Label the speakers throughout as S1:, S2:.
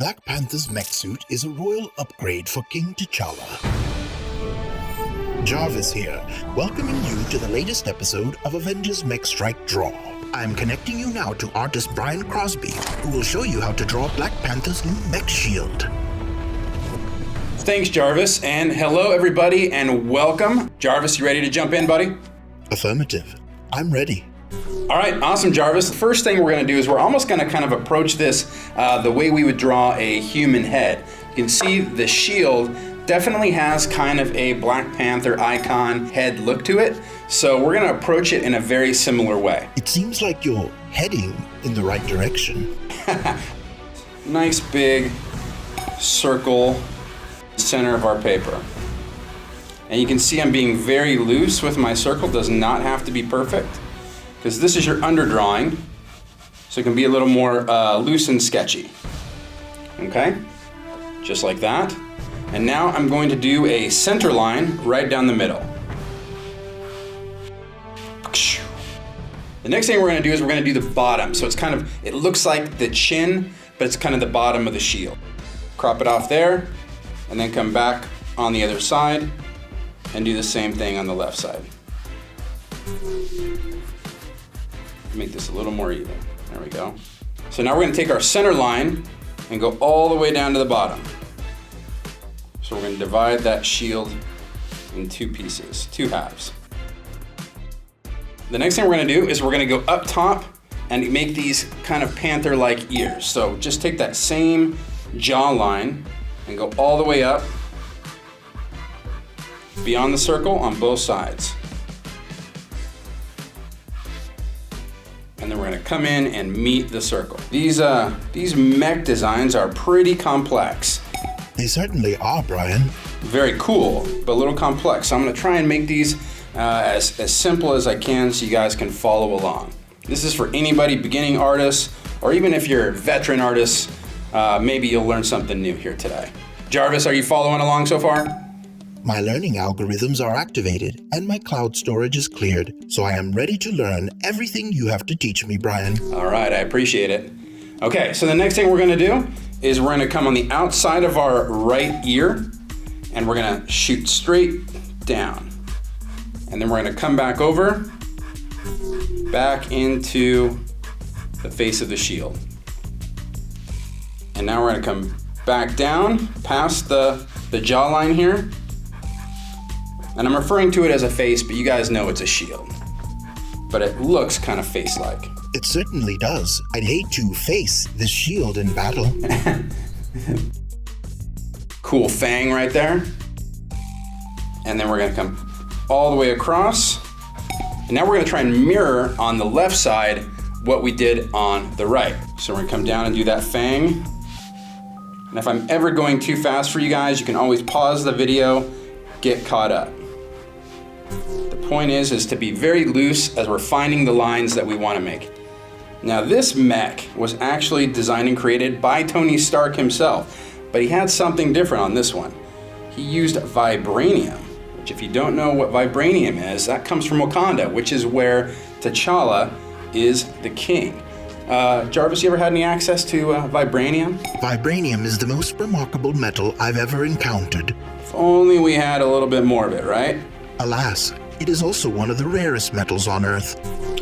S1: Black Panther's mech suit is a royal upgrade for King T'Challa. J.A.R.V.I.S here, welcoming you to the latest episode of Avengers Mech Strike Draw. I am connecting you now to artist Brian Crosby, who will show you how to draw Black Panther's new mech shield.
S2: Thanks, J.A.R.V.I.S, and hello everybody and welcome. J.A.R.V.I.S, you ready to jump in, buddy?
S1: Affirmative. I'm ready.
S2: All right, awesome, J.A.R.V.I.S. The first thing we're going to do is we're almost going to kind of approach this the way we would draw a human head. You can see the shield definitely has kind of a Black Panther icon head look to it, so we're going to approach it in a very similar way.
S1: It seems like you're heading in the right direction.
S2: Nice big circle center of our paper. And you can see I'm being very loose with my circle. Does not have to be perfect, because this is your underdrawing, so it can be a little more loose and sketchy. Okay, just like that. And now I'm going to do a center line right down the middle. The next thing we're going to do is we're going to do the bottom. So it's kind of, it looks like the chin, but it's kind of the bottom of the shield. Crop it off there, and then come back on the other side and do the same thing on the left side. Make this a little more even. There we go. So now we're going to take our center line and go all the way down to the bottom. So we're going to divide that shield in two pieces, two halves. The next thing we're going to do is we're going to go up top and make these kind of panther-like ears. So just take that same jaw line and go all the way up beyond the circle on both sides. And then we're going to come in and meet the circle. These mech designs are pretty complex.
S1: They certainly are, Brian.
S2: Very cool, but a little complex. So I'm going to try and make these as simple as I can so you guys can follow along. This is for anybody, beginning artists, or even if you're veteran artists, maybe you'll learn something new here today. J.A.R.V.I.S, are you following along so far?
S1: My learning algorithms are activated and my cloud storage is cleared, so I am ready to learn everything you have to teach me, Brian.
S2: All right, I appreciate it. Okay, so the next thing we're going to do is we're going to come on the outside of our right ear and we're going to shoot straight down. And then we're going to come back over, back into the face of the shield. And now we're going to come back down past the jawline here. And I'm referring to it as a face, but you guys know it's a shield. But it looks kind of face-like.
S1: It certainly does. I'd hate to face this shield in battle.
S2: Cool fang right there. And then we're going to come all the way across. And now we're going to try and mirror on the left side what we did on the right. So we're going to come down and do that fang. And if I'm ever going too fast for you guys, you can always pause the video, get caught up. The point is to be very loose as we're finding the lines that we want to make. Now this mech was actually designed and created by Tony Stark himself, but he had something different on this one. He used vibranium, which if you don't know what vibranium is, that comes from Wakanda, which is where T'Challa is the king. J.A.R.V.I.S, you ever had any access to vibranium?
S1: Vibranium is the most remarkable metal I've ever encountered.
S2: If only we had a little bit more of it, right?
S1: Alas, it is also one of the rarest metals on Earth.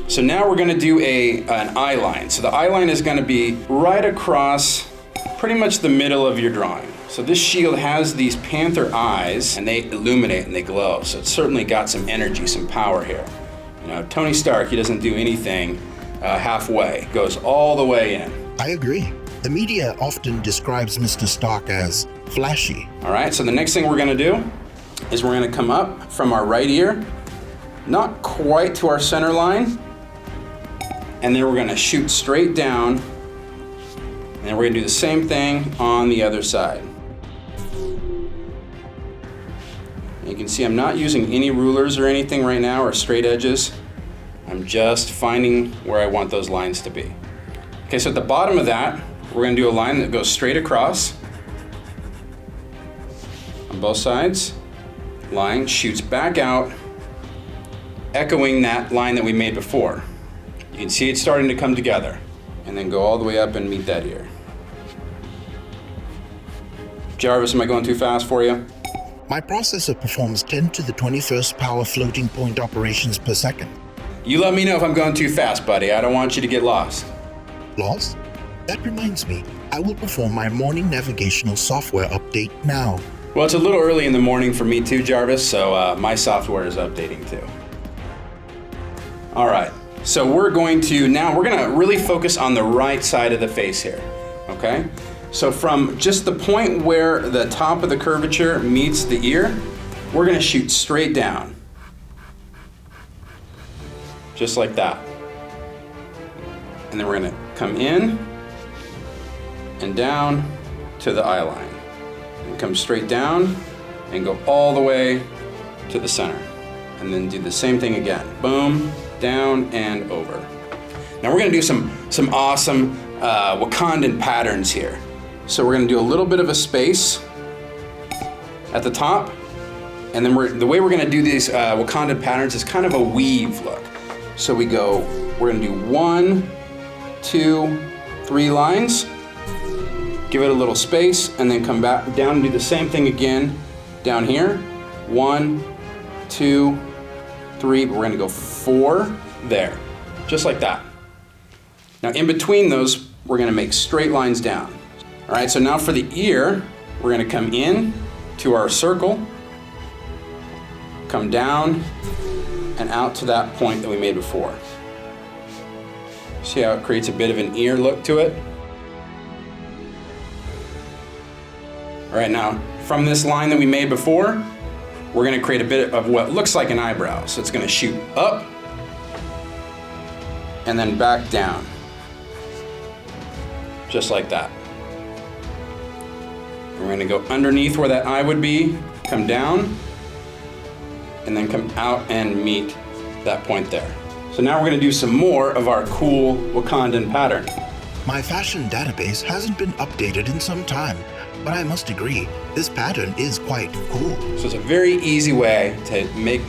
S2: So now we're going to do an eye line. So the eye line is going to be right across pretty much the middle of your drawing. So this shield has these panther eyes and they illuminate and they glow. So it's certainly got some energy, some power here. You know, Tony Stark, he doesn't do anything halfway. Goes all the way in.
S1: I agree. The media often describes Mr. Stark as flashy.
S2: All right, so the next thing we're going to do is we're going to come up from our right ear, not quite to our center line, and then we're going to shoot straight down, and then we're going to do the same thing on the other side. And you can see I'm not using any rulers or anything right now, or straight edges. I'm just finding where I want those lines to be. Okay, so at the bottom of that, we're going to do a line that goes straight across on both sides. Line shoots back out, echoing that line that we made before. You can see it starting to come together. And then go all the way up and meet that ear. Jarvis, am I going too fast for you?
S1: My processor performs 10 to the 21st power floating point operations per second.
S2: You let me know if I'm going too fast, buddy. I don't want you to get lost.
S1: Lost? That reminds me, I will perform my morning navigational software update now.
S2: Well, it's a little early in the morning for me too, Jarvis, so my software is updating too. All right, so we're going to really focus on the right side of the face here, okay? So from just the point where the top of the curvature meets the ear, we're gonna shoot straight down. Just like that. And then we're gonna come in and down to the eye line. And come straight down and go all the way to the center. And then do the same thing again. Boom, down and over. Now we're gonna do some awesome Wakandan patterns here. So we're gonna do a little bit of a space at the top. And then the way we're gonna do these Wakandan patterns is kind of a weave look. So we're gonna do 1, 2, 3 lines. Give it a little space and then come back down and do the same thing again down here. 1, 2, 3, we're gonna go 4 there, just like that. Now in between those, we're gonna make straight lines down. All right, so now for the ear, we're gonna come in to our circle, come down and out to that point that we made before. See how it creates a bit of an ear look to it? All right, now from this line that we made before, we're gonna create a bit of what looks like an eyebrow. So it's gonna shoot up and then back down, just like that. We're gonna go underneath where that eye would be, come down, and then come out and meet that point there. So now we're gonna do some more of our cool Wakandan pattern.
S1: My fashion database hasn't been updated in some time, but I must agree, this pattern is quite cool.
S2: So it's a very easy way to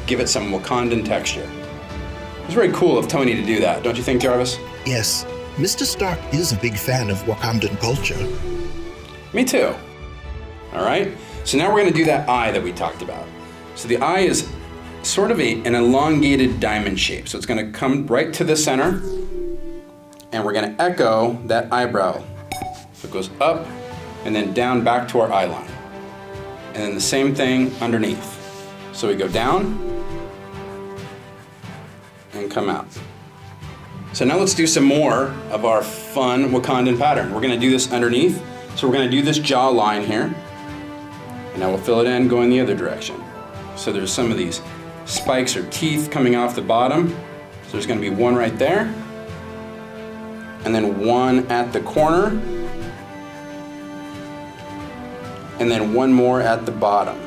S2: give it some Wakandan texture. It's very cool of Tony to do that, don't you think, Jarvis?
S1: Yes, Mr. Stark is a big fan of Wakandan culture.
S2: Me too. All right, so now we're gonna do that eye that we talked about. So the eye is sort of an elongated diamond shape. So it's gonna come right to the center and we're gonna echo that eyebrow. So it goes up and then down back to our eye line. And then the same thing underneath. So we go down and come out. So now let's do some more of our fun Wakandan pattern. We're gonna do this underneath. So we're gonna do this jaw line here. And now we'll fill it in going the other direction. So there's some of these spikes or teeth coming off the bottom. So there's gonna be one right there. And then one at the corner. And then one more at the bottom.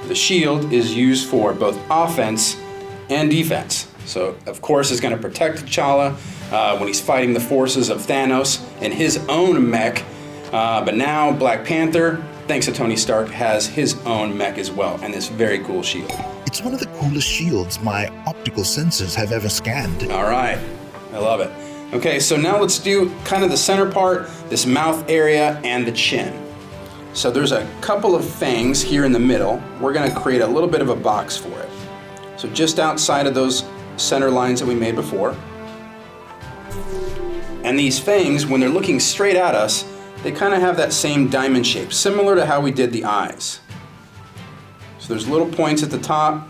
S2: The shield is used for both offense and defense. So of course it's gonna protect T'Challa when he's fighting the forces of Thanos in his own mech. But now Black Panther, thanks to Tony Stark, has his own mech as well, and this very cool shield.
S1: It's one of the coolest shields my optical sensors have ever scanned.
S2: All right, I love it. Okay, so now let's do kind of the center part, this mouth area, and the chin. So there's a couple of fangs here in the middle. We're gonna create a little bit of a box for it. So just outside of those center lines that we made before. And these fangs, when they're looking straight at us, they kind of have that same diamond shape, similar to how we did the eyes. So there's little points at the top,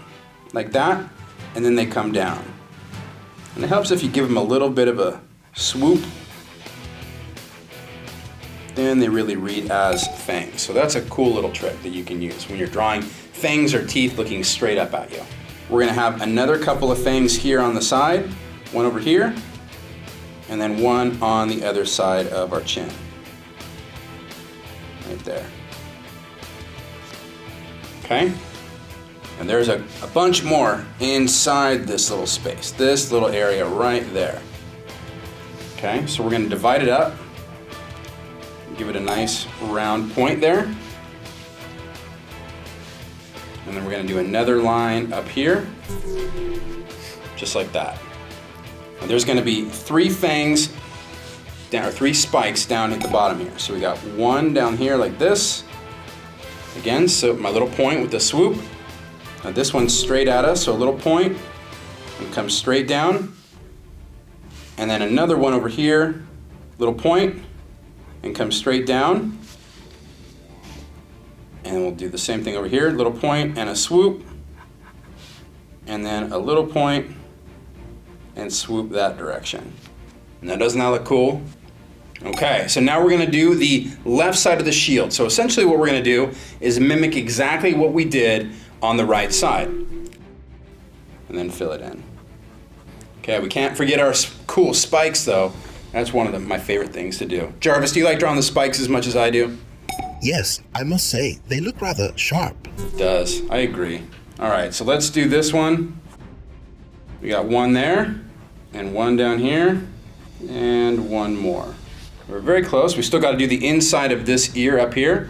S2: like that, and then they come down. And it helps if you give them a little bit of a swoop. Then they really read as fangs. So that's a cool little trick that you can use when you're drawing fangs or teeth looking straight up at you. We're gonna have another couple of fangs here on the side, one over here, and then one on the other side of our chin. Right there. Okay? And there's a bunch more inside this little space, this little area right there. Okay, so we're gonna divide it up, give it a nice round point there. And then we're gonna do another line up here, just like that. And there's gonna be 3 fangs down, or 3 spikes down at the bottom here. So we got 1 down here like this. Again, so my little point with the swoop. Now this one's straight at us, so a little point and comes straight down. And then another one over here, little point and comes straight down. And we'll do the same thing over here, little point and a swoop. And then a little point and swoop that direction. Now doesn't that look cool? Okay, so now we're gonna do the left side of the shield. So essentially what we're gonna do is mimic exactly what we did on the right side. And then fill it in. Okay, we can't forget our cool spikes though. That's one of my favorite things to do. Jarvis, do you like drawing the spikes as much as I do?
S1: Yes, I must say, they look rather sharp.
S2: It does, I agree. All right, so let's do this one. We got 1 there, and 1 down here, and 1 more. We're very close. We still got to do the inside of this ear up here.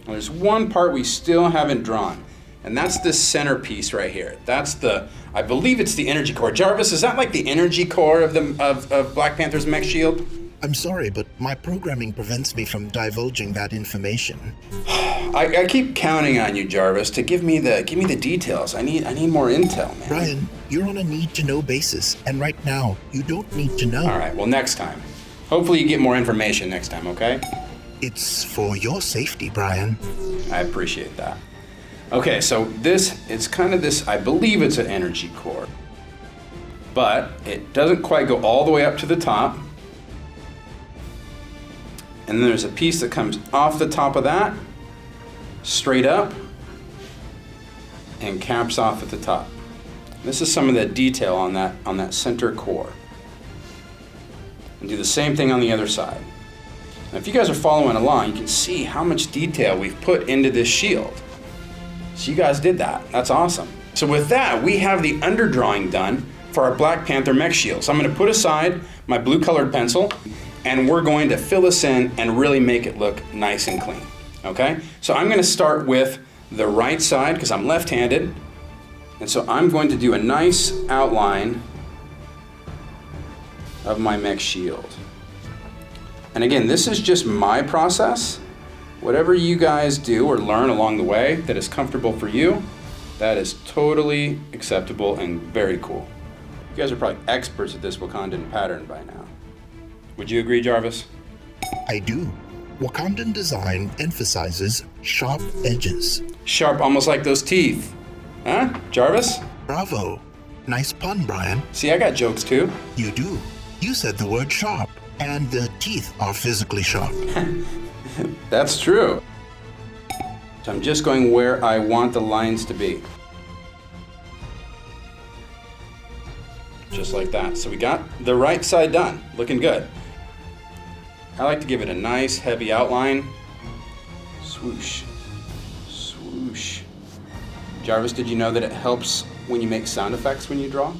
S2: And there's one part we still haven't drawn, and that's this centerpiece right here. That's the, I believe it's the energy core. Jarvis, is that like the energy core of Black Panther's mech shield?
S1: I'm sorry, but my programming prevents me from divulging that information.
S2: I keep counting on you, Jarvis, to give me the details. I need more intel, man.
S1: Brian, you're on a need-to-know basis, and right now, you don't need to know.
S2: All right, well, next time. Hopefully you get more information next time, okay?
S1: It's for your safety, Brian.
S2: I appreciate that. Okay, so this, it's kind of this, I believe it's an energy core. But it doesn't quite go all the way up to the top. And then there's a piece that comes off the top of that, straight up, and caps off at the top. This is some of the detail on that center core. And do the same thing on the other side. Now, if you guys are following along, you can see how much detail we've put into this shield. So you guys did that. That's awesome. So with that, we have the underdrawing done for our Black Panther mech shield. So I'm going to put aside my blue colored pencil, and we're going to fill this in and really make it look nice and clean. Okay? So I'm going to start with the right side because I'm left-handed. And so I'm going to do a nice outline of my mech shield. And again, this is just my process. Whatever you guys do or learn along the way that is comfortable for you, that is totally acceptable and very cool. You guys are probably experts at this Wakandan pattern by now. Would you agree, Jarvis?
S1: I do. Wakandan design emphasizes sharp edges.
S2: Sharp, almost like those teeth. Huh, Jarvis?
S1: Bravo. Nice pun, Brian.
S2: See, I got jokes too.
S1: You do. You said the word sharp, and the teeth are physically sharp.
S2: That's true. So I'm just going where I want the lines to be. Just like that. So we got the right side done. Looking good. I like to give it a nice heavy outline. Swoosh. Swoosh. Jarvis, did you know that it helps when you make sound effects when you draw?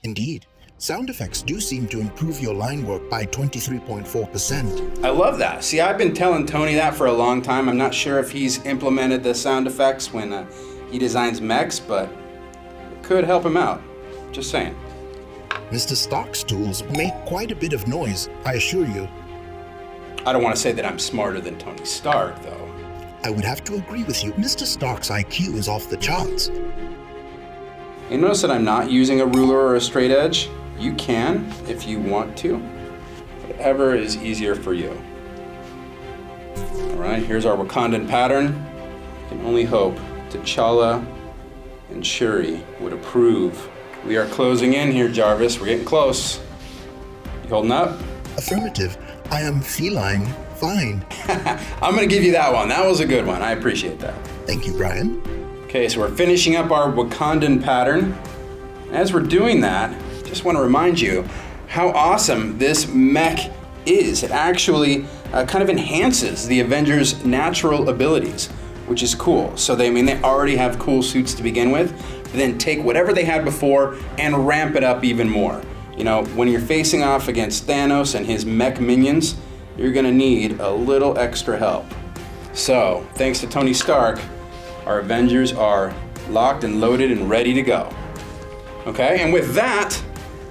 S1: Indeed. Sound effects do seem to improve your line work by 23.4%.
S2: I love that. See, I've been telling Tony that for a long time. I'm not sure if he's implemented the sound effects when he designs mechs, but it could help him out. Just saying.
S1: Mr. Stark's tools make quite a bit of noise, I assure you.
S2: I don't want to say that I'm smarter than Tony Stark, though.
S1: I would have to agree with you. Mr. Stark's IQ is off the charts.
S2: You notice that I'm not using a ruler or a straight edge? You can, if you want to. Whatever is easier for you. All right, here's our Wakandan pattern. I can only hope T'Challa and Shuri would approve. We are closing in here, Jarvis. We're getting close. You holding up?
S1: Affirmative. I am feline fine.
S2: I'm gonna give you that one. That was a good one. I appreciate that.
S1: Thank you, Brian.
S2: Okay, so we're finishing up our Wakandan pattern. As we're doing that, just want to remind you how awesome this mech is. It actually kind of enhances the Avengers' natural abilities, which is cool. So they already have cool suits to begin with, but then take whatever they had before and ramp it up even more. You know, when you're facing off against Thanos and his mech minions, you're gonna need a little extra help. So, thanks to Tony Stark, our Avengers are locked and loaded and ready to go. Okay, and with that,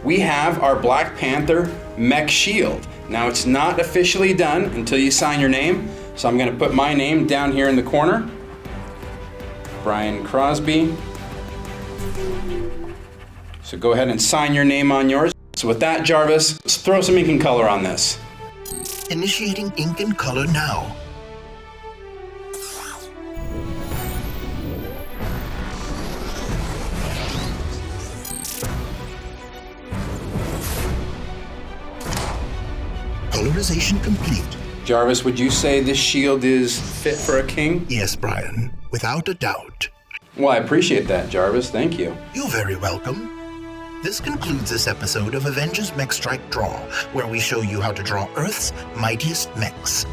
S2: we have our Black Panther mech shield. Now it's not officially done until you sign your name, so I'm gonna put my name down here in the corner. Brian Crosby. So go ahead and sign your name on yours. So with that, Jarvis, let's throw some ink and color on this.
S1: Initiating ink and color now. Colorization complete.
S2: Jarvis, would you say this shield is fit for a king?
S1: Yes, Brian, without a doubt.
S2: Well, I appreciate that, Jarvis. Thank you.
S1: You're very welcome. This concludes this episode of Avengers Mech Strike Draw, where we show you how to draw Earth's mightiest mechs.